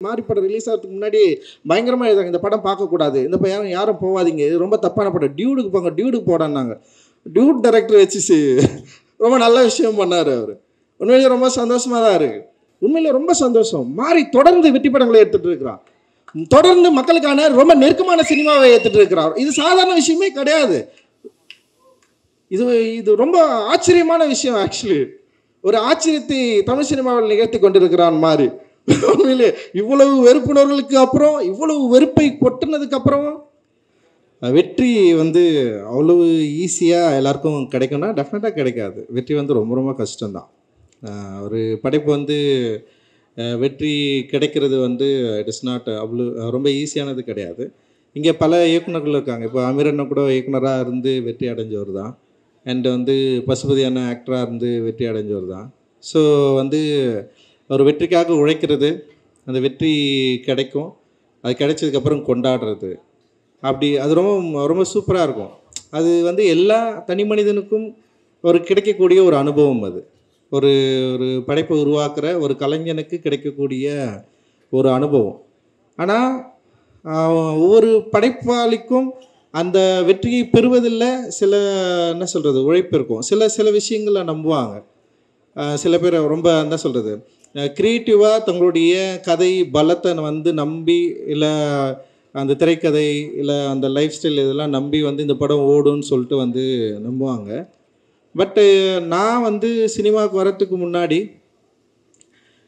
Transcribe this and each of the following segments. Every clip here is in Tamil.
மாரி படம் ரிலீஸ் ஆகிறதுக்கு முன்னாடி பயங்கரமாக எழுதாங்க, இந்த படம் பார்க்கக்கூடாது, இந்த பையன் யாரும் போகாதீங்க, இது ரொம்ப தப்பான படம், டியூடுக்கு போங்க, டியூடுக்கு போடான்னாங்க. டியூட் டைரக்டர் வச்சு ரொம்ப நல்ல விஷயம் பண்ணார் அவர். உண்மையிலேயே ரொம்ப சந்தோஷமாக தான் இருக்குது. உண்மையிலே ரொம்ப சந்தோஷம். மாரி தொடர்ந்து வெற்றி படங்களை எடுத்துகிட்டு இருக்கிறார், தொடர்ந்து மக்களுக்கான ரொம்ப நெருக்கமான சினிமாவை எடுத்துகிட்டு இருக்கிறார். இது சாதாரண விஷயமே கிடையாது. இது ரொம்ப ஆச்சரியமான விஷயம். ஆக்சுவலி ஒரு ஆச்சரியத்தை தமிழ் சினிமாவில் நிகழ்த்தி கொண்டிருக்கிறான் மாரி. உண்மையிலே இவ்வளவு வெறுப்புணர்வுகளுக்கு அப்புறம், இவ்வளவு வெறுப்பை கொட்டினதுக்கு அப்புறம் வெற்றி அவ்வளவு ஈஸியாக எல்லாருக்கும் கிடைக்கும்னா டெஃபினட்டாக கிடைக்காது. வெற்றி ரொம்ப ரொம்ப கஷ்டம்தான். ஒரு படைப்பு வெற்றி கிடைக்கிறது இட் இஸ் நாட் அவ்வளோ ரொம்ப ஈஸியானது கிடையாது. இங்கே பல இயக்குநர்கள் இருக்காங்க. இப்போ அமீர் அண்ணன் கூட இயக்குனராக இருந்து வெற்றி அடைஞ்சவர் தான். அண்ட் பசுபதி அண்ணன் ஆக்டராக இருந்து வெற்றி அடைஞ்சவர் தான். ஸோ ஒரு வெற்றிக்காக உழைக்கிறது, அந்த வெற்றி கிடைக்கும், அது கிடைச்சதுக்கப்புறம் கொண்டாடுறது, அப்படி அது ரொம்ப ரொம்ப சூப்பராக இருக்கும். அது எல்லா தனி மனிதனுக்கும் ஒரு கிடைக்கக்கூடிய ஒரு அனுபவம். அது ஒரு ஒரு படைப்பை உருவாக்குற ஒரு கலைஞனுக்கு கிடைக்கக்கூடிய ஒரு அனுபவம். ஆனால் ஒவ்வொரு படைப்பாளிக்கும் அந்த வெற்றியை பெறுவதில் சில என்ன சொல்கிறது உழைப்பு இருக்கும். சில விஷயங்களை நம்புவாங்க. சில பேர் ரொம்ப என்ன சொல்கிறது க்ரியேட்டிவாக தங்களுடைய கதை பலத்தை நம்பி, இல்லை அந்த திரைக்கதை, இல்லை அந்த லைஃப் ஸ்டைல் இதெல்லாம் நம்பி இந்த படம் ஓடுன்னு சொல்லிட்டு நம்புவாங்க. பட்டு நான் சினிமாவுக்கு வரத்துக்கு முன்னாடி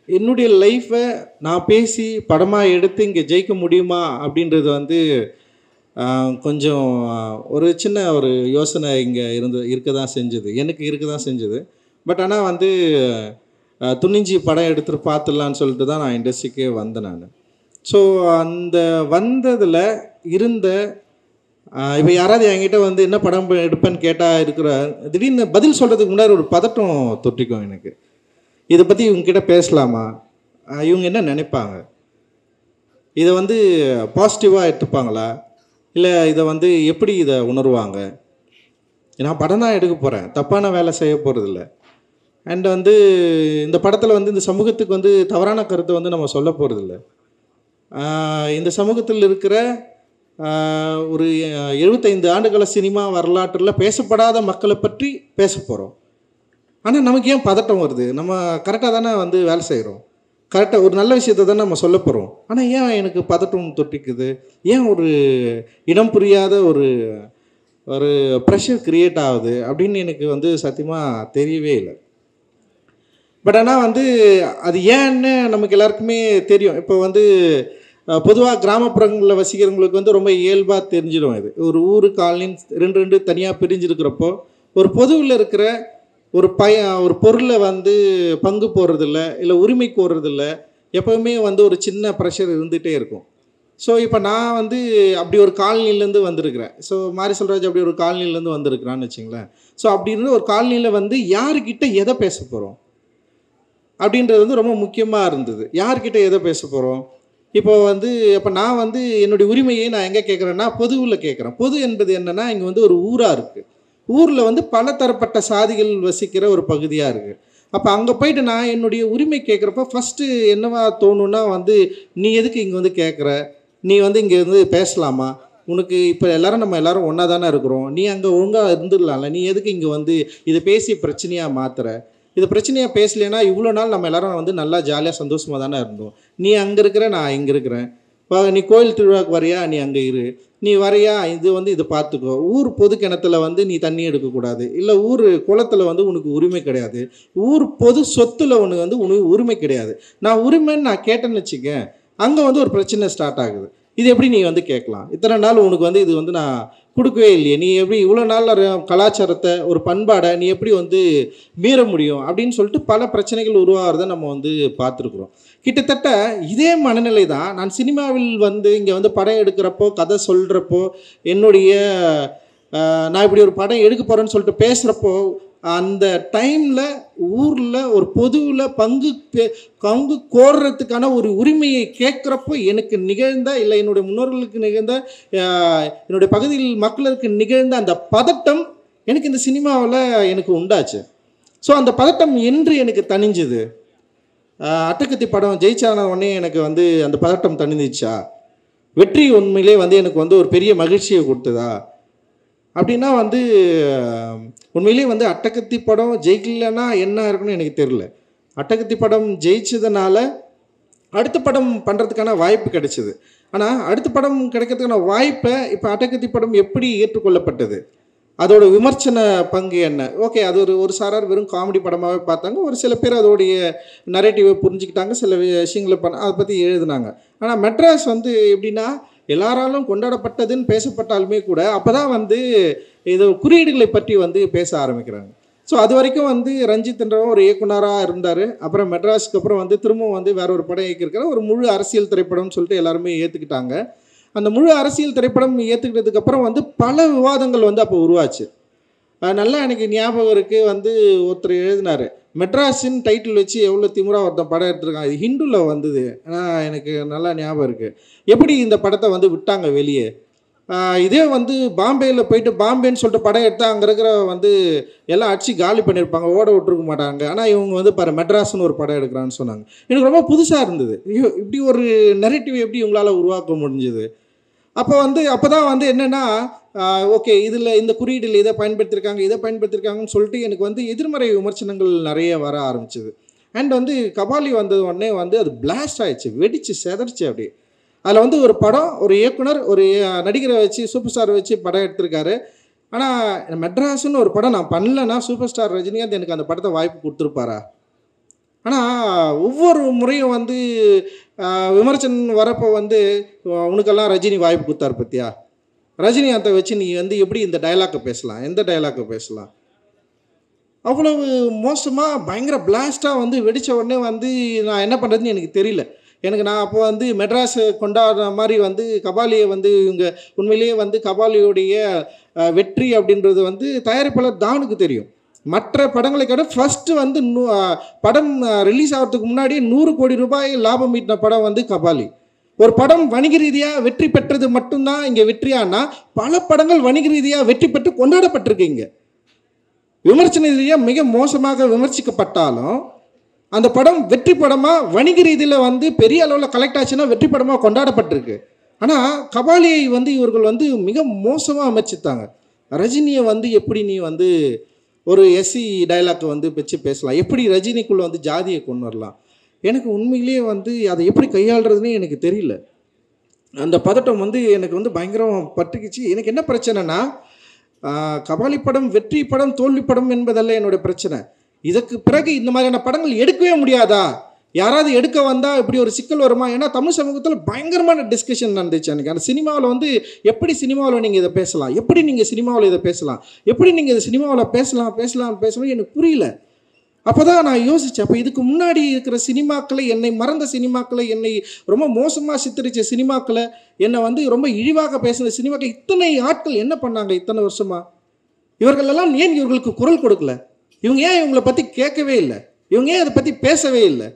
என்னுடைய லைஃப்பை நான் பேசி படமாக எடுத்து இங்கே ஜெயிக்க முடியுமா அப்படின்றது கொஞ்சம் ஒரு சின்ன ஒரு யோசனை இங்கே இருக்க தான் செஞ்சுது, எனக்கு இருக்க தான் செஞ்சுது. பட் ஆனால் துணிஞ்சி படம் எடுத்துகிட்டு பார்த்துடலான்னு சொல்லிட்டு தான் நான் இண்டஸ்ட்ரிக்கே வந்தேன் நான். ஸோ அந்த வந்ததில் இருந்த இப்போ யாராவது என்கிட்ட என்ன படம் எடுப்பேன்னு கேட்டால் இருக்கிற திடீர்னு பதில் சொல்கிறதுக்கு முன்னாடி ஒரு பதட்டம் தொட்டிக்கும் எனக்கு. இதை பற்றி இவங்ககிட்ட பேசலாமா, இவங்க என்ன நினைப்பாங்க, இதை பாசிட்டிவாக எடுத்துப்பாங்களா, இல்லை இதை எப்படி இதை உணர்வாங்க. நான் படம் தான் எடுக்க போகிறேன், தப்பான வேலை செய்ய போகிறதில்ல. அண்ட் இந்த படத்தில் இந்த சமூகத்துக்கு தவறான கருத்தை நம்ம சொல்ல போகிறதில்ல. இந்த சமூகத்தில் இருக்கிற ஒரு 75 ஆண்டுகள சினிமா வரலாற்றில் பேசப்படாத மக்களை பற்றி பேச போகிறோம். ஆனால் நமக்கு ஏன் பதட்டம் வருது? நம்ம கரெக்டாக தானே வேலை செய்கிறோம், கரெக்டாக ஒரு நல்ல விஷயத்தை தானே நம்ம சொல்ல போகிறோம். ஆனால் ஏன் எனக்கு பதட்டம் தொட்டிக்குது? ஏன் ஒரு இனம் புரியாத ஒரு ஒரு ப்ரெஷர் க்ரியேட் ஆகுது அப்படின்னு எனக்கு சத்தியமாக தெரியவே இல்லை. பட் ஆனால் அது ஏன்னு நமக்கு எல்லாருக்குமே தெரியும். இப்போ பொதுவாக கிராமப்புறங்களில் வசிக்கிறவங்களுக்கு ரொம்ப இயல்பாக தெரிஞ்சிடும். இது ஒரு ஊர் காலனின்னு ரெண்டு தனியாக பிரிஞ்சிருக்கிறப்போ ஒரு பொதுவில் இருக்கிற ஒரு பொருளை பங்கு போடுறதில்ல, இல்லை உரிமை கோர்றதில்ல, எப்போவுமே ஒரு சின்ன ப்ரெஷர் இருந்துகிட்டே இருக்கும். ஸோ இப்போ நான் அப்படி ஒரு காலனிலேருந்து வந்திருக்கிறேன். ஸோ மாரி செல்வராஜ் அப்படி ஒரு காலனிலேருந்து வந்திருக்கிறான்னு வச்சுங்களேன். ஸோ அப்படி இருந்து ஒரு காலனியில் யாருக்கிட்ட எதை பேச போகிறோம் அப்படின்றது ரொம்ப முக்கியமாக இருந்தது. யார்கிட்ட எதை பேச போகிறோம்? இப்போ இப்போ நான் என்னுடைய உரிமையை நான் எங்கே கேட்குறேன்னா பொதுவில் கேட்குறேன். பொது என்பது என்னென்னா, இங்கே ஒரு ஊராக இருக்குது, ஊரில் பல தரப்பட்ட சாதிகள் வசிக்கிற ஒரு பகுதியாக இருக்குது. அப்போ அங்கே போயிட்டு நான் என்னுடைய உரிமை கேட்குறப்ப ஃபஸ்ட்டு என்னவா தோணுன்னா நீ எதுக்கு இங்கே கேட்குற, நீ இங்கே பேசலாமா, உனக்கு இப்போ நம்ம எல்லோரும் ஒன்றா தானே இருக்கிறோம், நீ அங்கே ஒழுங்காக இருந்துடலாம்ல, நீ எதுக்கு இங்கே இதை பேசி பிரச்சனையாக மாற்றுற, இது பிரச்சனையாக பேசலைன்னா இவ்வளோ நாள் நம்ம எல்லோரும் நல்லா ஜாலியாக சந்தோஷமாக தானே இருந்தோம். நீ அங்கே இருக்கிற, நான் இங்கே இருக்கிறேன், நீ கோயில் திருவிழாவுக்கு வரையா, நீ அங்கே இரு, நீ வரையா, இதை பார்த்துக்கோ, ஊர் பொது கிணத்துல நீ தண்ணி எடுக்கக்கூடாது, இல்லை ஊர் குளத்தில் உனக்கு உரிமை கிடையாது, ஊர் பொது சொத்தில் உனக்கு உரிமை கிடையாது. நான் உரிமைன்னு நான் கேட்டேன்னு வச்சுக்க, அங்கே ஒரு பிரச்சனை ஸ்டார்ட் ஆகுது. இது எப்படி நீ கேட்கலாம்? இத்தனை நாள் உனக்கு இது நான் கொடுக்கவே இல்லையே, நீ எப்படி இவ்வளோ நாள் கலாச்சாரத்தை ஒரு பண்பாடை நீ எப்படி மீற முடியும் அப்படின்னு சொல்லிட்டு பல பிரச்சனைகள் உருவாகிறத நம்ம பார்த்துருக்குறோம். கிட்டத்தட்ட இதே மனநிலை தான் நான் சினிமாவில் இங்கே படம் எடுக்கிறப்போ, கதை சொல்கிறப்போ, என்னுடைய நான் இப்படி ஒரு படம் எடுக்க போகிறேன்னு சொல்லிட்டு பேசுகிறப்போ, அந்த டைமில் ஊரில் ஒரு பொதுவில் பங்கு கோர்றதுக்கான ஒரு உரிமையை கேட்குறப்போ எனக்கு நிகழ்ந்த, இல்லை என்னுடைய முன்னோர்களுக்கு நிகழ்ந்த, என்னுடைய பகுதியில் மக்களுக்கு நிகழ்ந்த அந்த பதட்டம் எனக்கு இந்த சினிமாவில் எனக்கு உண்டாச்சு. ஸோ அந்த பதட்டம் என்று எனக்கு தணிஞ்சுது. அட்டகத்தி படம் ஜெயிச்சான உடனே எனக்கு வந்து அந்த பதட்டம் தணிந்துச்சா? வெற்றி உண்மையிலே வந்து எனக்கு வந்து ஒரு பெரிய மகிழ்ச்சியை கொடுத்ததா? அப்படின்னா வந்து உண்மையிலே வந்து அட்டகத்தி படம் ஜெயிக்கலைன்னா என்ன இருக்குன்னு எனக்கு தெரியல. அட்டகத்தி படம் ஜெயிச்சதுனால அடுத்த படம் பண்ணுறதுக்கான வாய்ப்பு கிடைச்சிது. ஆனால் அடுத்த படம் கிடைக்கிறதுக்கான வாய்ப்பை இப்போ அட்டகத்தி படம் எப்படி ஏற்றுக்கொள்ளப்பட்டது, அதோட விமர்சன பங்கு என்ன? ஓகே, அது ஒரு சாரார் வெறும் காமெடி படமாகவே பார்த்தாங்க. ஒரு சில பேர் அதோடைய நரேட்டிவை புரிஞ்சுக்கிட்டாங்க, சில விஷயங்களை அதை பற்றி எழுதுனாங்க. ஆனால் மெட்ராஸ் வந்து எப்படின்னா எல்லாராலும் கொண்டாடப்பட்டதுன்னு பேசப்பட்டாலுமே கூட அப்போ தான் வந்து இது குறியீடுகளை பற்றி வந்து பேச ஆரம்பிக்கிறாங்க. ஸோ அது வரைக்கும் வந்து ரஞ்சித்ன்றவர் ஒரு இயக்குனராக இருந்தார். அப்புறம் மெட்ராஸுக்கு அப்புறம் வந்து திரும்பவும் வந்து வேற ஒரு படம் இயக்கியிருக்கிற ஒரு முழு அரசியல் திரைப்படம்னு சொல்லிட்டு எல்லாருமே ஏற்றுக்கிட்டாங்க. அந்த முழு அரசியல் திரைப்படம் ஏற்றுக்கிட்டதுக்கு அப்புறம் வந்து பல விவாதங்கள் வந்து அப்போ உருவாச்சு. நல்லா எனக்கு ஞாபகம் இருக்குது, வந்து ஒருத்தர் எழுதினார், மெட்ராஸின் டைட்டில் வச்சு எவ்வளோ திமுறா ஒருத்தன் படம் எடுத்திருக்காங்க, இது ஹிந்துவில் வந்தது. எனக்கு நல்லா ஞாபகம் இருக்குது. எப்படி இந்த படத்தை வந்து விட்டாங்க வெளியே? இதே வந்து பாம்பேயில் போயிட்டு பாம்பேன்னு சொல்லிட்டு படம் எடுத்தால் அங்கே இருக்கிற வந்து எல்லாம் அடிச்சு காலி பண்ணியிருப்பாங்க, ஓட விட்டுருக்க மாட்டாங்க. ஆனால் இவங்க வந்து பாரு மெட்ராஸ்னு ஒரு படம் எடுக்கிறான்னு சொன்னாங்க. எனக்கு ரொம்ப புதுசாக இருந்தது. இப்படி ஒரு நெரேட்டிவ் எப்படி உங்களால் உருவாக்க முடிஞ்சுது? அப்போ தான் வந்து என்னென்னா, ஓகே இதில் இந்த குறியீடில் இதை பயன்படுத்தியிருக்காங்கன்னு சொல்லிட்டு எனக்கு வந்து எதிர்மறை விமர்சனங்கள் நிறைய வர ஆரம்பிச்சிது. அண்ட் வந்து கபாலி வந்தது உடனே வந்து அது பிளாஸ்ட் ஆகிடுச்சு, வெடிச்சு செதறிச்சு. அப்படி அதில் வந்து ஒரு படம், ஒரு இயக்குனர், ஒரு நடிகரை வச்சு, சூப்பர் ஸ்டாரை வச்சு படம் எடுத்திருக்காரு. ஆனால் மெட்ராஸ்ன்னு ஒரு படம் நான் பண்ணலைன்னா சூப்பர் ஸ்டார் ரஜினிகாந்த் எனக்கு அந்த படத்தை வாய்ப்பு கொடுத்துருப்பாரா? ஆனால் ஒவ்வொரு முறையும் வந்து விமர்சனம் வரப்போ வந்து உனக்கெல்லாம் ரஜினி வாய்ப்பு கொடுத்தாரு பற்றியா, ரஜினிகாந்தை வச்சு நீ வந்து எப்படி இந்த டைலாக்கை பேசலாம், எந்த டைலாக்கை பேசலாம்? அவ்வளவு மோசமாக பயங்கர பிளாஸ்ட்டாக வந்து வெடித்த உடனே வந்து நான் என்ன பண்ணுறதுன்னு எனக்கு தெரியல. நான் அப்போ வந்து மெட்ராஸ் கொண்டாடுற மாதிரி வந்து கபாலியை வந்து இவங்க உண்மையிலேயே வந்து கபாலியோடைய வெற்றி அப்படின்றது வந்து தயாரிப்பாளர் தானுக்கு தெரியும். மற்ற படங்களை கேட்ட ஃபஸ்ட்டு வந்து படம் ரிலீஸ் ஆகிறதுக்கு முன்னாடி 100 கோடி ரூபாய் லாபம் ஈட்டின படம் வந்து கபாலி. ஒரு படம் வணிக ரீதியாக வெற்றி பெற்றது மட்டும்தான் இங்கே வெற்றியானா, பல படங்கள் வணிக ரீதியாக வெற்றி பெற்று கொண்டாடப்பட்டிருக்கு. இங்கே விமர்சன ரீதியாக மிக மோசமாக விமர்சிக்கப்பட்டாலும் அந்த படம் வெற்றி படமாக வணிக ரீதியில் வந்து பெரிய அளவில் கலெக்ட் ஆச்சுன்னா வெற்றி படமாக கொண்டாடப்பட்டிருக்கு. ஆனால் கபாலியை வந்து இவர்கள் வந்து மிக மோசமாக விமர்சித்தாங்க. ரஜினியை வந்து எப்படி நீ வந்து ஒரு எஸ்சி டைலாக்கை வந்து வச்சு பேசலாம், எப்படி ரஜினிக்குள்ளே வந்து ஜாதியை கொண்டு வரலாம்? எனக்கு உண்மையிலேயே வந்து அதை எப்படி கையாளுறதுனே எனக்கு தெரியல. அந்த பதட்டம் வந்து எனக்கு வந்து பயங்கரம் பட்டுக்குச்சு. எனக்கு என்ன பிரச்சனைனா, கபாலி படம் வெற்றி படம் தோல்வி படம் என்பதல்ல என்னுடைய பிரச்சனை. இதற்கு பிறகு இந்த மாதிரியான படங்கள் எடுக்கவே முடியாதா? யாராவது எடுக்க வந்தால் இப்படி ஒரு சிக்கல் வருமா? ஏன்னா தமிழ் சமூகத்தில் பயங்கரமான டிஸ்கஷன் நடந்துச்சு அன்றைக்கி. அந்த சினிமாவில் வந்து எப்படி சினிமாவில் நீங்கள் இதை பேசலாம், எப்படி நீங்கள் சினிமாவில் இதை பேசலாம், எப்படி நீங்கள் இதை சினிமாவில் பேசலாம் எனக்கு புரியல. அப்போ தான் நான் யோசித்தேன், அப்போ இதுக்கு முன்னாடி இருக்கிற சினிமாக்களை, என்னை மறந்த சினிமாக்களை, என்னை ரொம்ப மோசமாக சித்தரித்த சினிமாக்களை, என்னை வந்து ரொம்ப இழிவாக பேசின சினிமாக்கள், இத்தனை ஆட்கள் என்ன பண்ணாங்க இத்தனை வருஷமாக? இவர்களெல்லாம் ஏன் இவர்களுக்கு குரல் கொடுக்கல? இவங்க ஏன் இவங்களை பற்றி கேட்கவே இல்லை? இவங்க ஏன் அதை பற்றி பேசவே இல்லை?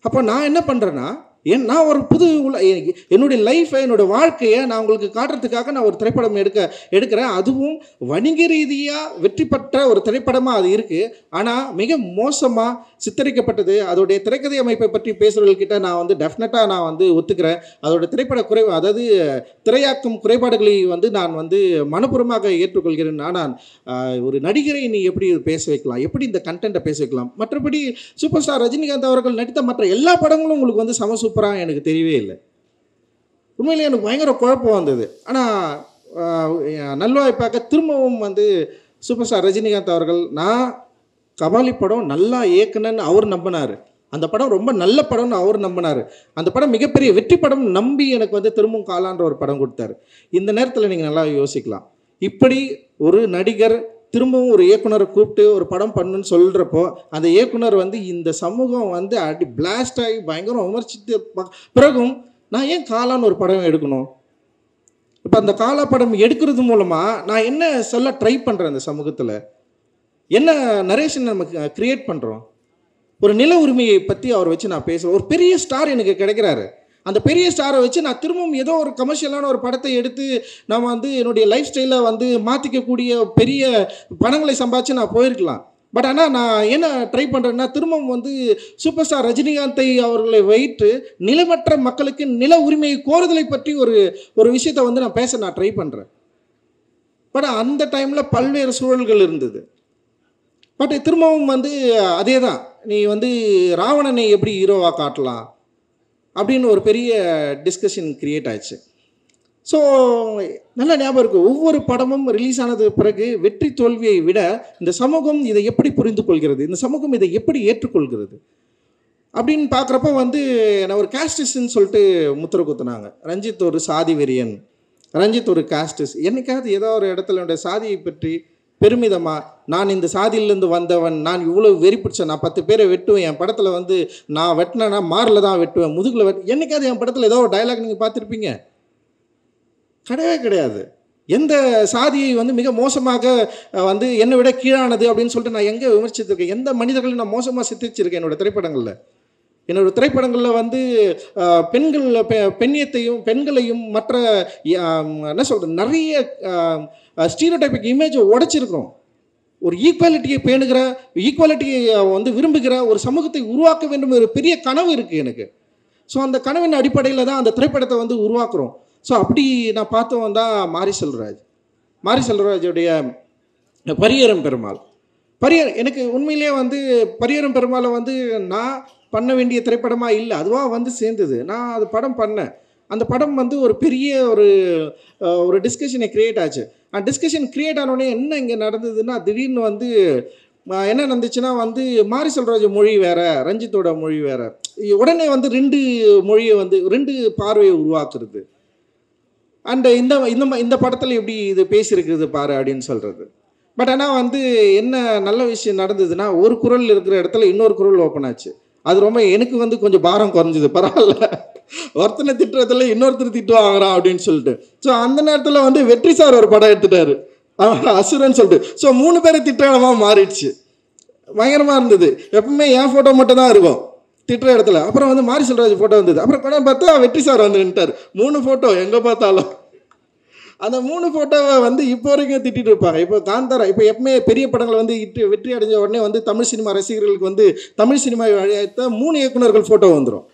அப்போ நான் என்ன பண்ணுறேன்னா, நான் ஒரு என்னுடைய லைஃப்பை, என்னோடய வாழ்க்கையை நான் உங்களுக்கு காட்டுறதுக்காக நான் ஒரு திரைப்படம் எடுக்கிறேன். அதுவும் வணிக ரீதியாக வெற்றி பெற்ற ஒரு திரைப்படமாக அது இருக்குது. ஆனால் மிக மோசமாக சித்தரிக்கப்பட்டது. அதோடைய திரைக்கதை அமைப்பை பற்றி பேசுகிறவர்கிட்ட நான் வந்து டெஃபினட்டாக நான் வந்து ஒத்துக்கிறேன். அதோட திரைப்பட அதாவது திரையாக்கும் குறைபாடுகளை வந்து நான் வந்து மனப்பூர்வமாக ஏற்றுக்கொள்கிறேன். ஆனால் ஒரு நடிகரை நீ எப்படி பேச வைக்கலாம், எப்படி இந்த கண்டென்ட்டை பேச வைக்கலாம்? மற்றபடி சூப்பர் ஸ்டார் ரஜினிகாந்த் அவர்கள் நடித்த மற்ற எல்லா படங்களும் உங்களுக்கு வந்து சூப்பராக எனக்கு தெரியவே இல்லை. உண்மையிலே எனக்கு பயங்கர குழப்பம் வந்தது. ஆனால் நல்வாய்ப்பாக திரும்பவும் வந்து சூப்பர் ஸ்டார் ரஜினிகாந்த் அவர்கள், நான் கபாலி படம் நல்லா இயக்குனன்னு அவர் நம்பினார், அந்த படம் ரொம்ப நல்ல படம்னு அவர் நம்பினார், அந்த படம் மிகப்பெரிய வெற்றி படம் நம்பி எனக்கு வந்து திரும்பவும் காலான்ற ஒரு படம் கொடுத்தாரு. இந்த நேரத்தில் நீங்கள் நல்லா யோசிக்கலாம், இப்படி ஒரு நடிகர் திரும்பவும் ஒரு இயக்குனரை கூப்பிட்டு ஒரு படம் பண்ணுன்னு சொல்கிறப்போ, அந்த இயக்குனர் வந்து இந்த சமூகம் வந்து பிளாஸ்ட் ஆகி பயங்கரம் விமர்சித்து பிறகும் நான் ஏன் காலான்னு ஒரு படம் எடுக்கணும்? இப்போ அந்த காலா படம் எடுக்கிறது மூலமாக நான் என்ன சொல்ல ட்ரை பண்ணுறேன்? அந்த சமூகத்தில் என்ன நரேஷன் நமக்கு க்ரியேட் பண்ணுறோம்? ஒரு நில உரிமையை பற்றி அவரை வச்சு நான் பேசுகிறேன். ஒரு பெரிய ஸ்டார் எனக்கு கிடைக்கிறாரு. அந்த பெரிய ஸ்டாரை வச்சு நான் திரும்பவும் ஏதோ ஒரு கமர்ஷியலான ஒரு படத்தை எடுத்து நான் வந்து என்னுடைய லைஃப் ஸ்டைலை வந்து மாற்றிக்கக்கூடிய பெரிய பணங்களை சம்பாதிச்சு நான் போயிருக்கலாம். பட் ஆனால் நான் என்ன ட்ரை பண்ணுறேன்னா, திரும்பவும் வந்து சூப்பர் ஸ்டார் ரஜினிகாந்தை அவர்களை வைத்து நிலமற்ற மக்களுக்கு நில உரிமையை கோருதலை பற்றி ஒரு விஷயத்தை வந்து நான் பேச ட்ரை பண்ணுறேன். பட் அந்த டைமில் பல்வேறு சூழல்கள் இருந்தது. பட் திரும்பவும் வந்து அதே தான், நீ வந்து ராவணனை எப்படி ஹீரோவாக காட்டலாம் அப்படின்னு ஒரு பெரிய டிஸ்கஷன் கிரியேட் ஆயிடுச்சு. ஸோ நல்லா ஞாபகம் இருக்குது, ஒவ்வொரு படமும் ரிலீஸ் ஆனது பிறகு வெற்றி தோல்வியை விட இந்த சமூகம் இதை எப்படி புரிந்து கொள்கிறது, இந்த சமூகம் இதை எப்படி ஏற்றுக்கொள்கிறது அப்படின்னு பார்க்குறப்ப வந்து நான் ஒரு காஸ்டிஸ்ன்னு சொல்லிட்டு முத்திரை குத்துனாங்க. ரஞ்சித் ஒரு சாதி வெறியன், ரஞ்சித் ஒரு காஸ்டிஸ். என்னைக்காவது ஏதோ ஒரு இடத்துல என்னுடைய சாதியை பற்றி பெருமிதமாக, நான் இந்த சாதியிலேருந்து வந்தவன், நான் இவ்வளோ வெறி பிடிச்சேன், நான் 10 பேரை வெட்டுவேன், என் படத்தில் வந்து நான் வெட்டினேன்னா மாரில் தான் வெட்டுவேன், முதுகில் என்னைக்காவது என் படத்தில் ஏதோ ஒரு டைலாக் நீங்கள் பார்த்துருப்பீங்க? கிடையவே கிடையாது. எந்த சாதியை வந்து மிக மோசமாக வந்து என்னை விட கீழானது அப்படின்னு சொல்லிட்டு நான் எங்கே விமர்சித்திருக்கேன்? எந்த மனிதர்களையும் நான் மோசமாக சித்தரிச்சிருக்கேன் என்னோடய திரைப்படங்களில்? என்னோடய திரைப்படங்களில் வந்து பெண்களையும் மற்ற என்ன சொல்கிறது, நிறைய ஸ்டீரியோடைபிக் இமேஜை உடைச்சிருக்கிறோம். ஒரு ஈக்குவாலிட்டியை பேணுகிற, ஈக்குவாலிட்டியை வந்து விரும்புகிற ஒரு சமூகத்தை உருவாக்க வேண்டும் ஒரு பெரிய கனவு இருக்குது எனக்கு. ஸோ அந்த கனவின் அடிப்படையில் தான் அந்த திரைப்படத்தை வந்து உருவாக்குறோம். ஸோ அப்படி நான் பார்த்தவன் தான் மாரி செல்வராஜுடைய பரியேறும் பெருமாள். எனக்கு உண்மையிலே வந்து பரியேறும் பெருமாளை வந்து நான் பண்ண வேண்டிய திரைப்படமாக இல்லை, அதுவாக வந்து சேர்ந்தது. நான் அது படம் பண்ணேன். அந்த படம் வந்து ஒரு பெரிய ஒரு டிஸ்கஷனை க்ரியேட் ஆச்சு. அந்த டிஸ்கஷன் க்ரியேட் ஆனோடனே என்ன இங்கே நடந்ததுன்னா, திடீர்னு வந்து என்ன நடந்துச்சுன்னா வந்து மாரி செல்வராஜ் மொழி வேறு, ரஞ்சித்தோட மொழி வேறு. உடனே வந்து 2 மொழியை வந்து 2 பார்வையை உருவாக்குறது. அண்ட் இந்த படத்தில் எப்படி இது பேசியிருக்குது பாரு அப்படின்னு சொல்கிறது. பட் ஆனால் வந்து என்ன நல்ல விஷயம் நடந்ததுன்னா, ஒரு குரல் இருக்கிற இடத்துல இன்னொரு குரல் ஓப்பன் ஆச்சு. அது ரொம்ப எனக்கு வந்து கொஞ்சம் பாரம் குறைஞ்சிது. பரவாயில்ல, ஒருத்தனை திட்டுறதுல இன்னொருத்தர் திட்டு வாங்குறான் அப்படின்னு சொல்லிட்டு. ஸோ அந்த நேரத்தில் வந்து வெற்றி சார் ஒரு படம் எடுத்துட்டாரு, அசுரன் சொல்லிட்டு. ஸோ 3 பேரை திட்டமாக மாறிடுச்சு. பயங்கரமாக இருந்தது. எப்பவுமே என் ஃபோட்டோ மட்டும் தான் இருக்கும் திட்டுற இடத்துல. அப்புறம் வந்து மாரி செல்வராஜ் ஃபோட்டோ வந்தது. அப்புறம் படம் பார்த்தா வெற்றி சார் வந்து நின்ட்டார். 3 ஃபோட்டோ எங்கே பார்த்தாலும். அந்த 3 ஃபோட்டோவை வந்து இப்போ வரைக்கும் திட்டிட்டு இருப்பாங்க. இப்போ காந்தாரா, இப்போ எப்பவுமே பெரிய படங்கள் வந்து வெற்றி அடைஞ்ச உடனே வந்து தமிழ் சினிமா ரசிகர்களுக்கு வந்து தமிழ் சினிமா வழியாக 3 இயக்குநர்கள் ஃபோட்டோ வந்துடும்.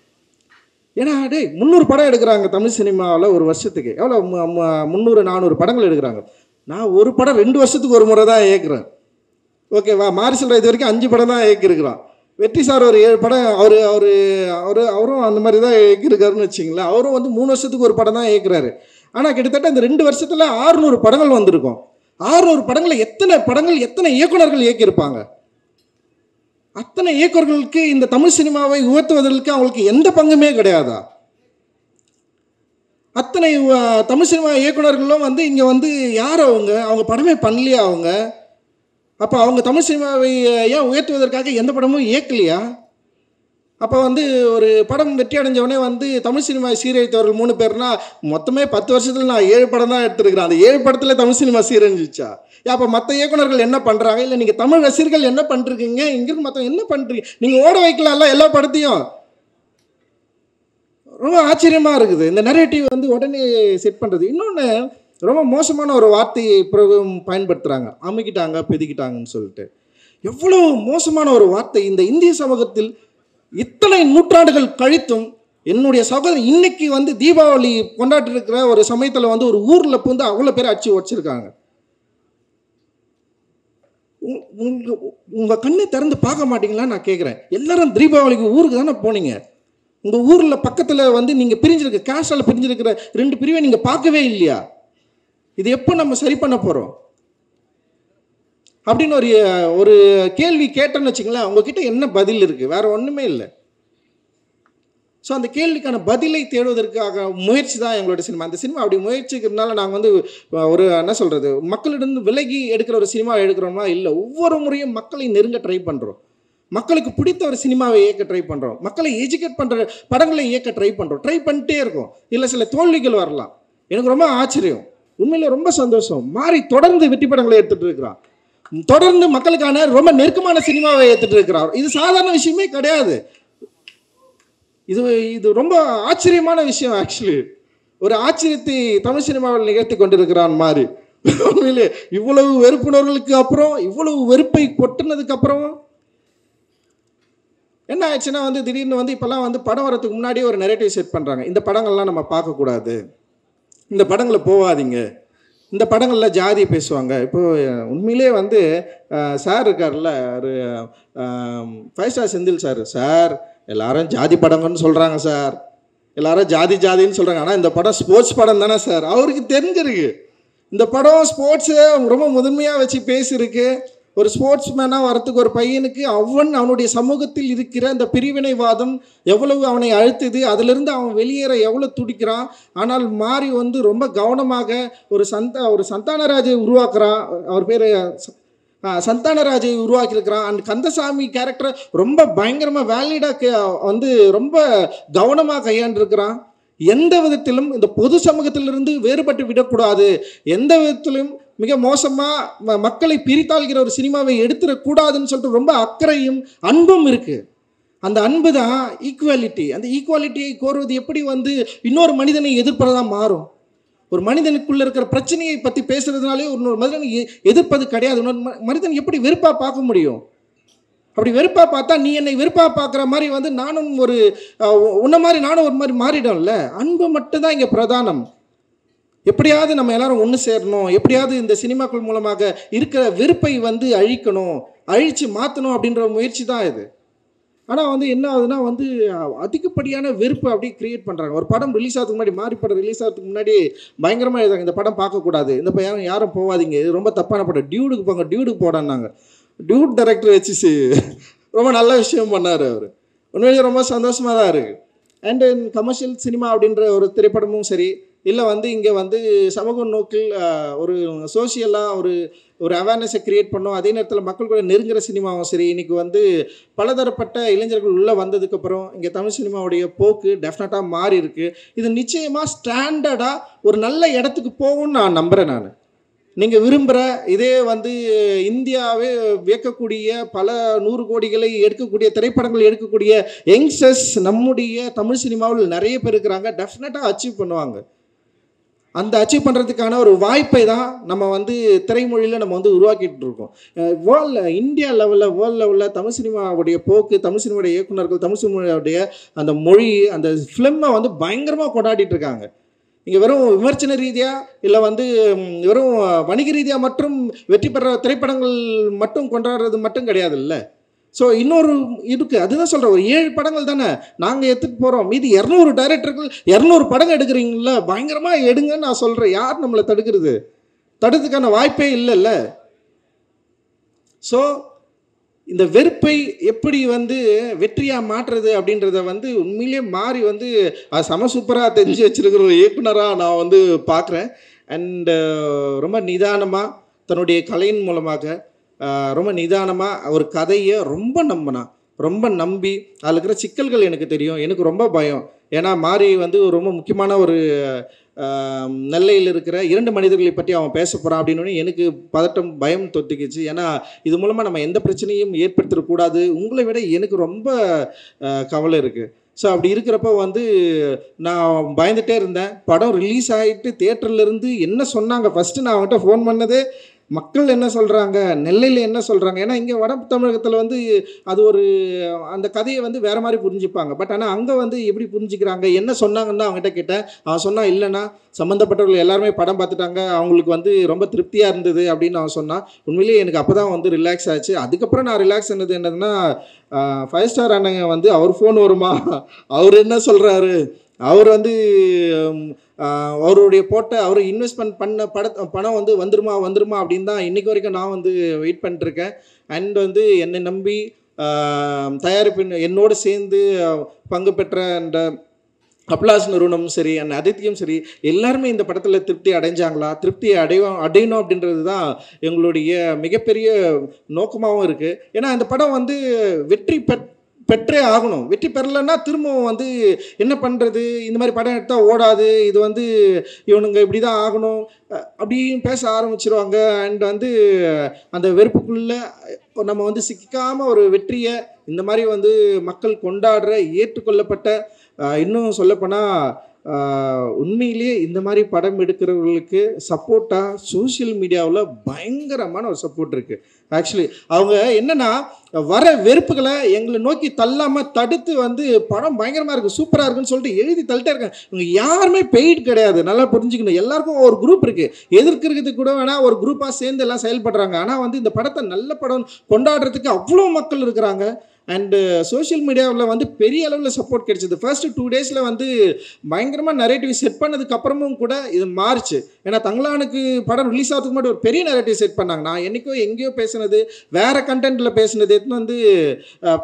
ஏன்னா 300 படம் எடுக்கிறாங்க தமிழ் சினிமாவில் ஒரு வருஷத்துக்கு. எவ்வளோ 300-400 படங்கள் எடுக்கிறாங்க. நான் ஒரு படம் 2 வருஷத்துக்கு ஒரு முறை தான் இயக்குறேன். ஓகேவா? மாரி செல்வராஜ் இது வரைக்கும் 5 படம் தான் இயக்கியிருக்கிறான். வெற்றி சார் ஒரு 7 படம் அவரும் அந்த மாதிரி தான் இயக்கியிருக்காருன்னு வச்சிங்களேன். அவரும் வந்து 3 வருஷத்துக்கு ஒரு படம் தான் இயக்குறாரு. ஆனால் கிட்டத்தட்ட இந்த 2 வருஷத்தில் 600 படங்கள் வந்திருக்கும். 600 படங்களில் எத்தனை இயக்குநர்கள் இயக்கியிருப்பாங்க? அத்தனை இயக்குநர்களுக்கு இந்த தமிழ் சினிமாவை உயர்த்துவதற்கு அவங்களுக்கு எந்த பங்குமே கிடையாதா? அத்தனை தமிழ் சினிமா இயக்குநர்களும் வந்து இங்கே வந்து யார் அவங்க படமே பண்ணலையா? அப்போ அவங்க தமிழ் சினிமாவை ஏன் உயர்த்துவதற்காக எந்த படமும் இயக்கலையா? அப்போ வந்து ஒரு படம் வெற்றி அடைஞ்சவொடனே வந்து தமிழ் சினிமா சீரழித்தவர்கள் 3 பேர்னா, மொத்தமே 10 வருஷத்தில் நான் 7 படம் தான் எடுத்துருக்கிறேன். அந்த 7 படத்தில் தமிழ் சினிமா சீரழிஞ்சிச்சா? அப்போ மற்ற இயக்குநர்கள் என்ன பண்ணுறாங்க? இல்லை நீங்கள் தமிழ் ரசிகர்கள் என்ன பண்ணிருக்கீங்க? இங்கிருந்து மற்றவங்க என்ன பண்ணுறீங்க? நீங்கள் ஓட வைக்கலாம்ல எல்லா படத்தையும். ரொம்ப ஆச்சரியமாக இருக்குது இந்த நரேட்டிவ் வந்து உடனே செட் பண்ணுறது. இன்னொன்று, ரொம்ப மோசமான ஒரு வார்த்தையை பயன்படுத்துகிறாங்க, அமுக்கிட்டாங்க பெதுக்கிட்டாங்கன்னு சொல்லிட்டு. எவ்வளோ மோசமான ஒரு வார்த்தை! இந்த இந்திய சமூகத்தில் இத்தனை நூற்றாண்டுகள் கழித்தும் என்னுடைய சகோதரன் இன்னைக்கு வந்து தீபாவளி கொண்டாட்டு இருக்கிற ஒரு சமயத்தில் வந்து ஒரு ஊரில் வந்து அவ்வளோ பேர் அடிச்சு வச்சிருக்காங்க. உங்கள் கண்ணை திறந்து பார்க்க மாட்டீங்களா நான் கேட்குறேன். எல்லாரும் தீபாவளிக்கு ஊருக்கு தானே போனீங்க. உங்கள் ஊரில் பக்கத்தில் வந்து நீங்கள் பிரிஞ்சிருக்க கேஸ்டால் பிரிஞ்சிருக்கிற 2 பிரிவை நீங்கள் பார்க்கவே இல்லையா? இது எப்போ நம்ம சரி பண்ண போகிறோம் அப்படின்னு ஒரு கேள்வி கேட்டோன்னு வச்சுங்களேன். உங்ககிட்ட என்ன பதில் இருக்குது? வேறு ஒன்றுமே இல்லை. ஸோ அந்த கேள்விக்கான பதிலை தேடுவதற்காக முயற்சி தான் எங்களோட சினிமா. அந்த சினிமா அப்படி முயற்சிக்கிறதுனால நாங்கள் வந்து ஒரு என்ன சொல்கிறது, மக்களிடம் விலகி எடுக்கிற ஒரு சினிமா எடுக்கிறோம்னா இல்லை. ஒவ்வொரு முறையும் மக்களை நெருங்க ட்ரை பண்ணுறோம். மக்களுக்கு பிடித்த ஒரு சினிமாவை இயக்க ட்ரை பண்ணுறோம். மக்களை எஜுகேட் பண்ணுற படங்களை இயக்க ட்ரை பண்ணுறோம். ட்ரை பண்ணிட்டே இருக்கோம். இல்லை சில தோல்விகள் வரலாம். எனக்கு ரொம்ப ஆச்சரியம், உண்மையிலே ரொம்ப சந்தோஷம். மாறி தொடர்ந்து வெற்றி படங்களை எடுத்துகிட்டு இருக்கிறான். தொடர்ந்து மக்களுக்கான ரொம்ப நெருக்கமான சினிமாவை எடுத்துகிட்டு இருக்கிறார். இது சாதாரண விஷயமே கிடையாது. இது ரொம்ப ஆச்சரியமான விஷயம். ஆக்சுவலி ஒரு ஆச்சரியத்தை தமிழ் சினிமாவில் நிகழ்த்தி கொண்டிருக்கிறான் மாறி. உண்மையிலே இவ்வளவு வெறுப்புணர்வுகளுக்கு அப்புறம், இவ்வளவு வெறுப்பை கொட்டினதுக்கு அப்புறம் என்ன ஆயிடுச்சுன்னா வந்து திடீர்னு வந்து இப்போல்லாம் வந்து படம் வரதுக்கு முன்னாடியே ஒரு நெரேட்டிவ் செட் பண்ணுறாங்க. இந்த படங்கள்லாம் நம்ம பார்க்கக்கூடாது, இந்த படங்களை போகாதீங்க, இந்த படங்களில் ஜாதி பேசுவாங்க. இப்போது உண்மையிலே வந்து சார் இருக்கார்ல, ஒரு 5 ஸ்டார் செந்தில் சார், சார் எல்லாரும் ஜாதி படங்கன்னு சொல்கிறாங்க சார், எல்லாரும் ஜாதி ஜாதின்னு சொல்கிறாங்க, ஆனால் இந்த படம் ஸ்போர்ட்ஸ் படம் தானே சார். அவருக்கு தெரிஞ்சிருக்கு இந்த படம் ஸ்போர்ட்ஸை ரொம்ப முதன்மையாக வச்சு பேசியிருக்கு. ஒரு ஸ்போர்ட்ஸ் மேனாக வரத்துக்கு ஒரு பையனுக்கு அவனுடைய சமூகத்தில் இருக்கிற அந்த பிரிவினைவாதம் எவ்வளவு அவனை அழுத்துது, அதிலிருந்து அவன் வெளியேற எவ்வளோ துடிக்கிறான். ஆனால் மாறி வந்து ரொம்ப கவனமாக ஒரு சந்தானராஜை உருவாக்குறான். அவர் பேர் சந்தானராஜை உருவாக்கியிருக்கிறான். அண்ட் கந்தசாமி கேரக்டரை ரொம்ப பயங்கரமாக வேலிடாக வந்து ரொம்ப கவனமாக கையாண்டிருக்கிறான். எந்த விதத்திலும் இந்த பொது சமூகத்திலிருந்து வேறுபட்டு விடக்கூடாது, எந்த விதத்திலும் மிக மோசமாக மக்களை பிரித்தாள்கிற ஒரு சினிமாவை எடுத்துடக்கூடாதுன்னு சொல்லிட்டு ரொம்ப அக்கறையும் அன்பும் இருக்குது. அந்த அன்பு தான் ஈக்குவாலிட்டி. அந்த ஈக்குவாலிட்டியை கோருவது எப்படி வந்து இன்னொரு மனிதனை எதிர்ப்பதாக மாறும். ஒரு மனிதனுக்குள்ளே இருக்கிற பிரச்சனையை பற்றி பேசுகிறதுனாலே இன்னொரு மனிதனை எதிர்ப்பது கிடையாது. இன்னொரு மனிதன் எப்படி வெறுப்பாக பார்க்க முடியும்? அப்படி வெறுப்பாக பார்த்தா நீ என்னை வெறுப்பாக பார்க்குற மாதிரி வந்து நானும் ஒரு உன்ன மாதிரி நானும் ஒரு மாதிரி மாறிடும்ல. அன்பு மட்டும்தான் இங்கே பிரதானம். எப்படியாவது நம்ம எல்லாரும் ஒன்று சேரணும், எப்படியாவது இந்த சினிமாக்கள் மூலமாக இருக்கிற வெறுப்பை வந்து அழிக்கணும், அழித்து மாற்றணும் அப்படின்ற முயற்சி தான் இது. ஆனால் வந்து என்ன ஆகுதுன்னா வந்து அதிகப்படியான வெறுப்பு அப்படி கிரியேட் பண்ணுறாங்க. ஒரு படம் ரிலீஸ் ஆகிறதுக்கு முன்னாடி, மாறி படம் ரிலீஸ் ஆகிறதுக்கு முன்னாடி பயங்கரமாக எழுதாங்க, இந்த படம் பார்க்கக்கூடாது, இந்த பையன் யாரும் போகாதீங்க, இது ரொம்ப தப்பான படம், டியூடுக்கு போங்க, டியூடுக்கு போடான்னாங்க. டியூட் டைரக்டர் வச்சு ரொம்ப நல்ல விஷயம் பண்ணார் அவர். உண்மையிலேயே ரொம்ப சந்தோஷமாக தான் இருக்குது. அண்ட் கமர்ஷியல் சினிமா அப்படின்ற ஒரு திரைப்படமும் சரி, இல்லை வந்து இங்கே வந்து சமூக நோக்கில் ஒரு சோசியலாக ஒரு அவேர்னஸை க்ரியேட் பண்ணோம், அதே நேரத்தில் மக்கள் கூட நெருங்குற சினிமாவும் சரி, இன்றைக்கி வந்து பலதரப்பட்ட இளைஞர்கள் உள்ளே வந்ததுக்கப்புறம் இங்கே தமிழ் சினிமாவுடைய போக்கு டெஃபினட்டாக மாறி இருக்குது. இது நிச்சயமாக ஸ்டாண்டர்டாக ஒரு நல்ல இடத்துக்கு போகும்னு நான் நம்புகிறேன். நான் நீங்கள் விரும்புகிற இதே வந்து இந்தியாவே வியக்கக்கூடிய பல 100 கோடிகளை எடுக்கக்கூடிய திரைப்படங்கள் எடுக்கக்கூடிய யங்ஸ்டர்ஸ் நம்முடைய தமிழ் சினிமாவில் நிறைய பேர் இருக்கிறாங்க. டெஃபினட்டாக அச்சீவ் பண்ணுவாங்க. அந்த அச்சீவ் பண்ணுறதுக்கான ஒரு வாய்ப்பை தான் நம்ம வந்து திரைமொழியில் நம்ம வந்து உருவாக்கிட்டு இருக்கோம். இந்தியா லெவலில், வேர்ல்டு லெவலில் தமிழ் சினிமாவுடைய போக்கு, தமிழ் சினிமாவுடைய இயக்குநர்கள், தமிழ் சினிமாவுடைய அந்த மொழி, அந்த ஃபிலிமை வந்து பயங்கரமாக கொண்டாடிட்டு இருக்காங்க. இங்கே வெறும் விமர்சன ரீதியாக இல்லை வந்து வெறும் வணிக ரீதியாக மட்டும் வெற்றி பெற திரைப்படங்கள் மட்டும் கொண்டாடுறது மட்டும் கிடையாது இல்லை. ஸோ இன்னொரு இருக்குது, அதுதான் சொல்கிறேன். ஒரு 7 படங்கள் தானே நாங்கள் எடுத்துகிட்டு போகிறோம், மீதி 200 டைரக்டர்கள் 200 படங்கள் எடுக்கிறீங்கள, பயங்கரமாக எடுங்கன்னு நான் சொல்கிறேன். யார் நம்மளை தடுக்கிறதுக்கான வாய்ப்பே இல்லைல்ல. ஸோ இந்த வெறுப்பை எப்படி வந்து வெற்றியாக மாற்றுறது அப்படின்றத வந்து உண்மையிலே மாறி வந்து செம சூப்பராக தெரிஞ்சு வச்சுருக்கிற ஒரு இயக்குனராக நான் வந்து பார்க்குறேன். அண்டு ரொம்ப நிதானமாக தன்னுடைய கலையின் மூலமாக ரொம்ப நிதானமாக ஒரு கதையை ரொம்ப நம்பி அதில் இருக்கிற சிக்கல்கள் எனக்கு தெரியும். எனக்கு ரொம்ப பயம். ஏன்னா மாறி வந்து ரொம்ப முக்கியமான ஒரு நெல்லையில் இருக்கிற 2 மனிதர்களை பற்றி அவன் பேச போகிறான் அப்படின்னு எனக்கு பதட்டம், பயம் தொத்திக்கிச்சு. ஏன்னா இது மூலமாக நம்ம எந்த பிரச்சனையும் ஏற்படுத்திடக்கூடாது. உங்களை விட எனக்கு ரொம்ப கவலை இருக்குது. ஸோ அப்படி இருக்கிறப்ப வந்து நான் பயந்துகிட்டே இருந்தேன். படம் ரிலீஸ் ஆகிட்டு தியேட்டர்லேருந்து என்ன சொன்னாங்க, ஃபஸ்ட்டு நான் அவன்கிட்ட ஃபோன் பண்ணதே மக்கள் என்ன சொல்கிறாங்க, நெல்லையில் என்ன சொல்கிறாங்க. ஏன்னா இங்கே வட தமிழகத்தில் வந்து அது ஒரு அந்த கதையை வந்து வேறு மாதிரி புரிஞ்சுப்பாங்க. பட் ஆனால் அங்கே வந்து எப்படி புரிஞ்சுக்கிறாங்க, என்ன சொன்னாங்கன்னு அவங்ககிட்ட கேட்டேன். அவன் சொன்னான், இல்லைன்னா சம்மந்தப்பட்டவர்கள் எல்லாருமே படம் பார்த்துட்டாங்க, அவங்களுக்கு வந்து ரொம்ப திருப்தியாக இருந்தது அப்படின்னு அவன் சொன்னான். உண்மையிலேயே எனக்கு அப்போ தான் வந்து ரிலாக்ஸ் ஆச்சு. அதுக்கப்புறம் நான் ரிலாக்ஸ் ஆனது என்னதுன்னா, 5 ஸ்டார் அண்ணங்க வந்து அவர் ஃபோன் வருமா, அவர் என்ன சொல்கிறாரு, அவர் வந்து அவருடைய அவர் இன்வெஸ்ட்மெண்ட் பண்ண பணம் வந்து வந்துருமா அப்படின்னு தான் இன்றைக்கி வரைக்கும் நான் வந்து வெயிட் பண்ணிட்டுருக்கேன். அண்ட் வந்து என்னை நம்பி தயாரிப்பு என்னோடு சேர்ந்து பங்கு பெற்ற அந்த அப்ளாஸ் நிறுவனமும் சரி, அந்த அதித்தியும் சரி, எல்லாருமே இந்த படத்தில் திருப்தி அடைஞ்சாங்களா, திருப்தியை அடையணும் அப்படின்றது தான் எங்களுடைய மிகப்பெரிய நோக்கமாகவும் இருக்குது. ஏன்னா இந்த படம் வந்து வெற்றி பெற்றே ஆகணும். வெற்றி பெறலைன்னா திரும்பவும் வந்து என்ன பண்ணுறது, இந்த மாதிரி படம் எடுத்தால் ஓடாது, இது வந்து இவனுங்க இப்படி தான் ஆகணும் அப்படின்னு பேச ஆரம்பிச்சிருவாங்க. அண்ட் வந்து அந்த வெறுப்புக்குள்ளே நம்ம வந்து சிக்காமல் ஒரு வெற்றியை இந்த மாதிரி வந்து மக்கள் கொண்டாடுற ஏற்றுக்கொள்ளப்பட்ட, இன்னும் சொல்லப்போனால் உண்மையிலேயே இந்த மாதிரி படம் எடுக்கிறவர்களுக்கு சப்போர்ட்டாக சோஷியல் மீடியாவில் பயங்கரமான ஒரு சப்போர்ட் இருக்குது. ஆக்சுவலி அவங்க என்னென்னா வர வெறுப்புகளை எங்களை நோக்கி தள்ளாமல் தடுத்து வந்து படம் பயங்கரமாக இருக்குது, சூப்பராக இருக்குன்னு சொல்லிட்டு எழுதி தள்ளிட்டே இருக்காங்க. இவங்க யாருமே பெய்ட் கிடையாது, நல்லா புரிஞ்சுக்கணும். எல்லாருக்கும் ஒரு குரூப் இருக்குது, எதிர்க்கிறதுக்கு கூட வேணால் ஒரு குரூப்பாக சேர்ந்து எல்லாம் செயல்படுறாங்க. ஆனால் வந்து இந்த படத்தை நல்ல படம் கொண்டாடுறதுக்கு அவ்வளோ மக்கள் இருக்கிறாங்க. அண்டு சோஷியல் மீடியாவில் வந்து பெரிய அளவில் சப்போர்ட் கிடைச்சிது. ஃபர்ஸ்ட் 2 டேஸில் வந்து பயங்கரமாக நரேட்டிவ் செட் பண்ணதுக்கு அப்புறமும் கூட இது மாறிச்சு. ஏன்னா தங்களானுக்கு படம் ரிலீஸ் ஆகிறதுக்கு முன்னாடி ஒரு பெரிய நரேட்டிவ் செட் பண்ணாங்க. நான் என்றைக்கோ எங்கேயோ பேசுனது, வேறு கண்டென்ட்டில் பேசுனது எடுத்துன்னு வந்து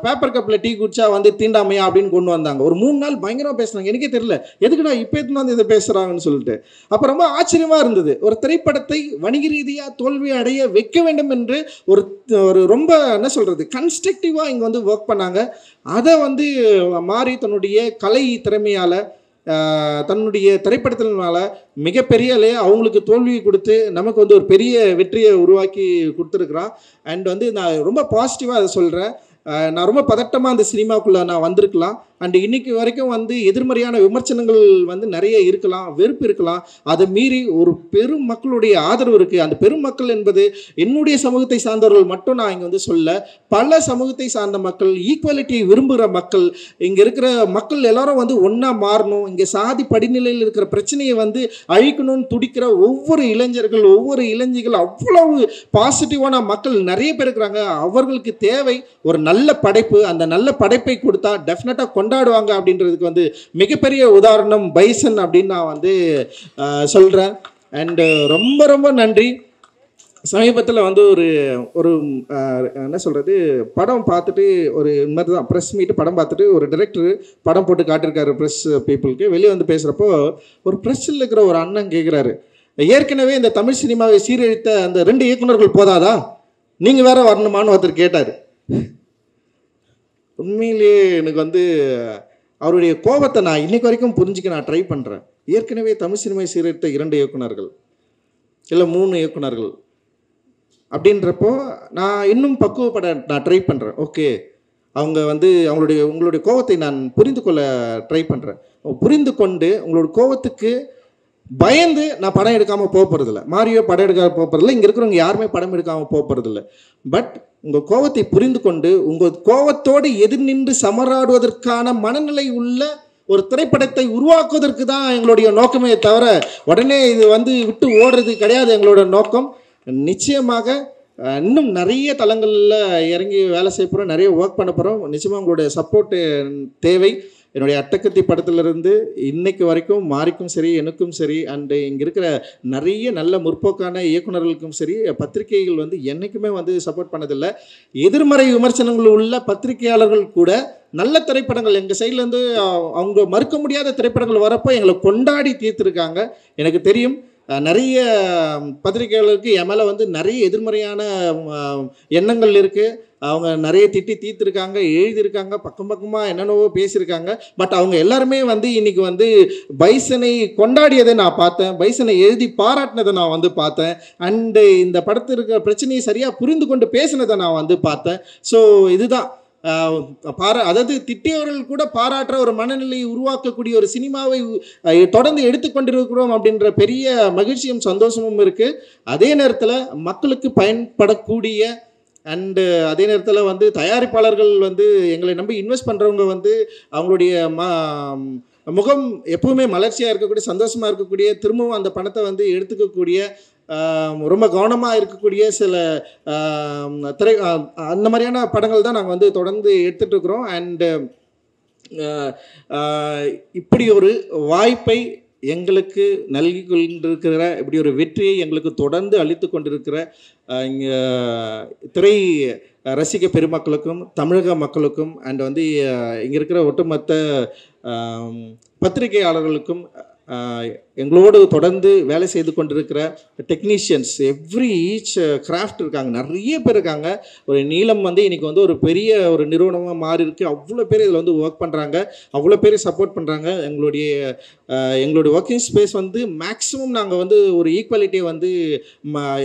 பேப்பர் கப்பில் டீ குடிச்சா வந்து தீண்டாமையா அப்படின்னு கொண்டு வந்தாங்க. ஒரு 3 நாள் பயங்கரமாக பேசுனாங்க. எனக்கே தெரியல எதுக்குடா இப்போ எடுத்துன்னு வந்து இதை பேசுகிறாங்கன்னு சொல்லிட்டு. அப்போ ரொம்ப ஆச்சரியமாக இருந்தது. ஒரு திரைப்படத்தை வணிக ரீதியாக தோல்வி அடைய வைக்க வேண்டும் என்று ஒரு ரொம்ப என்ன சொல்கிறது கன்ஸ்ட்ரக்டிவாக இங்கே வந்து ஒர்க் பண்ணாங்க. அதை வந்து மாறி தன்னுடைய கலை திறமையால் தன்னுடைய திரைப்படத்தினால மிகப்பெரிய அவங்களுக்கு தோல்வியை கொடுத்து நமக்கு வந்து ஒரு பெரிய வெற்றியை உருவாக்கி கொடுத்துருக்குறான். அண்ட் வந்து நான் ரொம்ப பாசிட்டிவாக அதை சொல்கிறேன். நான் ரொம்ப பதட்டமாக அந்த சினிமாவுக்குள்ளே நான் வந்திருக்கலாம். அண்டு இன்றைக்கி வரைக்கும் வந்து எதிர்மறையான விமர்சனங்கள் வந்து நிறைய இருக்கலாம், வெறுப்பு இருக்கலாம். அதை மீறி ஒரு பெரும் மக்களுடைய ஆதரவு இருக்குது. அந்த பெரும் மக்கள் என்பது என்னுடைய சமூகத்தை சார்ந்தவர்கள் மட்டும் நான் இங்கே வந்து சொல்ல, பல சமூகத்தை சார்ந்த மக்கள், ஈக்குவாலிட்டியை விரும்புகிற மக்கள், இங்கே இருக்கிற மக்கள் எல்லாரும் வந்து ஒன்றா மாறணும், இங்கே சாதி படிநிலையில் இருக்கிற பிரச்சனையை வந்து அழிக்கணும்னு துடிக்கிற ஒவ்வொரு இளைஞர்கள், ஒவ்வொரு இளைஞர்கள், அவ்வளவு பாசிட்டிவான மக்கள் நிறைய பேர் இருக்கிறாங்க. அவர்களுக்கு தேவை ஒரு நல்ல படைப்பு. அந்த நல்ல படைப்பை கொடுத்தா டெஃபினட்டாக கொண்டாடுவாங்க அப்படின்றதுக்கு வந்து மிகப்பெரிய உதாரணம் பைசன் அப்படின்னு நான் வந்து சொல்கிறேன். அண்டு ரொம்ப ரொம்ப நன்றி. சமீபத்தில் வந்து ஒரு என்ன சொல்கிறது படம் பார்த்துட்டு ஒரு மாதிரி தான் ப்ரெஸ் மீட்டு படம் பார்த்துட்டு ஒரு டைரக்டர் படம் போட்டு காட்டியிருக்காரு ப்ரெஸ் பீப்புளுக்கு. வெளியே வந்து பேசுகிறப்போ ஒரு ப்ரெஸ்ஸில் இருக்கிற ஒரு அண்ணன் கேட்குறாரு, ஏற்கனவே இந்த தமிழ் சினிமாவை சீரழித்த அந்த 2 இயக்குநர்கள் போதாதா, நீங்கள் வேற வரணுமான்னு ஒருத்தர் கேட்டார். உண்மையிலேயே எனக்கு வந்து அவருடைய கோபத்தை நான் இன்னைக்கு வரைக்கும் புரிஞ்சுக்க நான் ட்ரை பண்ணுறேன். ஏற்கனவே தமிழ் சினிமாவை சீரழித்த 2 இயக்குநர்கள் இல்லை 3 இயக்குநர்கள் அப்படின்றப்போ நான் இன்னும் பக்குவப்பட நான் ட்ரை பண்ணுறேன். ஓகே, அவங்க வந்து உங்களுடைய கோபத்தை நான் புரிந்து கொள்ள ட்ரை பண்ணுறேன். புரிந்து கொண்டு உங்களோட கோபத்துக்கு பயந்து நான் படம் எடுக்காமல் போகிறதில்ல, மாரியோ படம் எடுக்காமல் போகிறதில்ல, இங்கே இருக்கிறவங்க யாருமே படம் எடுக்காமல் போகிறதில்ல. பட் உங்கள் கோபத்தை புரிந்து கொண்டு உங்கள் கோபத்தோடு எதிர் நின்று சமராடுவதற்கான மனநிலை உள்ள ஒரு திரைப்படத்தை உருவாக்குவதற்கு தான் எங்களுடைய நோக்கமே தவிர உடனே இது வந்து விட்டு ஓடுறது கிடையாது எங்களோட நோக்கம். நிச்சயமாக இன்னும் நிறைய தளங்களில் இறங்கி வேலை செய்ய போகிறோம், நிறைய ஒர்க் பண்ண போகிறோம். நிச்சயமாக உங்களுடைய சப்போர்ட்டு தேவை. என்னுடைய அட்டகத்தி படத்திலிருந்து இன்னைக்கு வரைக்கும் மாறிக்கும் சரி, எனக்கும் சரி, அண்டு இங்கே இருக்கிற நிறைய நல்ல முற்போக்கான இயக்குநர்களுக்கும் சரி, பத்திரிகைகள் வந்து என்றைக்குமே வந்து சப்போர்ட் பண்ணதில்லை. எதிர்மறை விமர்சனங்கள் உள்ள பத்திரிகையாளர்கள் கூட நல்ல திரைப்படங்கள் எங்கள் சைட்லேருந்து அவங்க மறுக்க முடியாத திரைப்படங்கள் வரப்போ எங்களை கொண்டாடி தீர்த்துருக்காங்க. எனக்கு தெரியும் நிறைய பத்திரிகையாளருக்கு என் மேலே வந்து நிறைய எதிர்மறையான எண்ணங்கள் இருக்குது. அவங்க நிறைய திட்டி தீர்த்துருக்காங்க, எழுதியிருக்காங்க, பக்கம் பக்கமாக என்னென்னவோ பேசியிருக்காங்க. பட் அவங்க எல்லாருமே வந்து இன்றைக்கி வந்து பைசனை கொண்டாடியதை நான் பார்த்தேன், பைசனை எழுதி பாராட்டினதை நான் வந்து பார்த்தேன். அண்டு இந்த படத்தில் இருக்கிற பிரச்சனையை சரியாக புரிந்து கொண்டு பேசினதை நான் வந்து பார்த்தேன். ஸோ இதுதான் அதாவது திட்டியவர்கள் கூட பாராட்டுற ஒரு மனநிலையை உருவாக்கக்கூடிய ஒரு சினிமாவை தொடர்ந்து எடுத்துக்கொண்டிருக்கிறோம் அப்படின்ற பெரிய மகிழ்ச்சியும் சந்தோஷமும் இருக்குது. அதே நேரத்தில் மக்களுக்கு பயன்படக்கூடிய அண்டு அதே நேரத்தில் வந்து தயாரிப்பாளர்கள் வந்து எங்களை நம்பி இன்வெஸ்ட் பண்ணுறவங்க வந்து அவங்களுடைய முகம் எப்பவுமே மலர்ச்சியாக இருக்கக்கூடிய, சந்தோஷமாக இருக்கக்கூடிய, திரும்பவும் அந்த பணத்தை வந்து எடுத்துக்கக்கூடிய, ரொம்ப கவனமாக இருக்கக்கூடிய சில அந்த மாதிரியான படங்கள் தான் நாங்கள் வந்து தொடர்ந்து எடுத்துகிட்டு இருக்கிறோம். அண்டு இப்படி ஒரு வாய்ப்பை எங்களுக்கு நல்கி கொண்டிருக்கிற, இப்படி ஒரு வெற்றியை எங்களுக்கு தொடர்ந்து அளித்து கொண்டிருக்கிற இங்கே திரை ரசிக பெருமக்களுக்கும் தமிழக மக்களுக்கும் அண்ட் வந்து இங்கே இருக்கிற ஒட்டுமொத்த பத்திரிகையாளர்களுக்கும் எங்களோடு தொடர்ந்து வேலை செய்து கொண்டிருக்கிற டெக்னீஷியன்ஸ், ஈச் கிராஃப்ட் இருக்காங்க, நிறைய பேர் இருக்காங்க. ஒரு நீலம் இன்னைக்கு ஒரு பெரிய ஒரு நிறுவனமாக மாறி இருக்கு. அவ்வளோ பேர் இதில் ஒர்க் பண்ணுறாங்க, அவ்வளோ பேர் சப்போர்ட் பண்ணுறாங்க. எங்களுடைய ஒர்க்கிங் ஸ்பேஸ் மேக்ஸிமம் நாங்கள் ஒரு ஈக்குவாலிட்டியை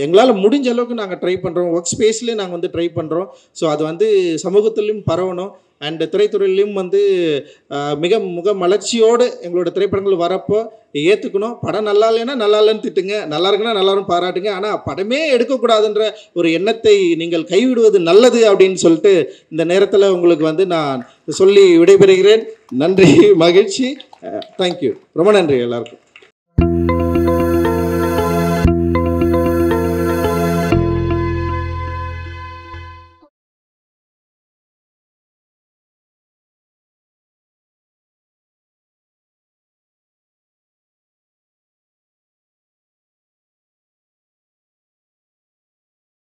எங்களால் முடிஞ்ச அளவுக்கு நாங்கள் ட்ரை பண்ணுறோம். ஒர்க் ஸ்பேஸ்லேயே நாங்கள் ட்ரை பண்ணுறோம். ஸோ அது சமூகத்திலையும் பரவணும். அண்ட் திரைத்துறையிலையும் மிக மலர்ச்சியோடு எங்களோட திரைப்படங்கள் வரப்போ ஏற்றுக்கணும். படம் நல்லா இல்லைன்னா நல்லா இல்லைன்னு திட்டுங்க, நல்லா இருக்குன்னா நல்லாரும் பாராட்டுங்க. ஆனால் படமே எடுக்கக்கூடாதுன்ற ஒரு எண்ணத்தை நீங்கள் கைவிடுவது நல்லது அப்படின்னு சொல்லிட்டு இந்த நேரத்தில் உங்களுக்கு நான் சொல்லி விடைபெறுகிறேன். நன்றி, மகிழ்ச்சி, தேங்க்யூ, ரொம்ப நன்றி எல்லாருக்கும்.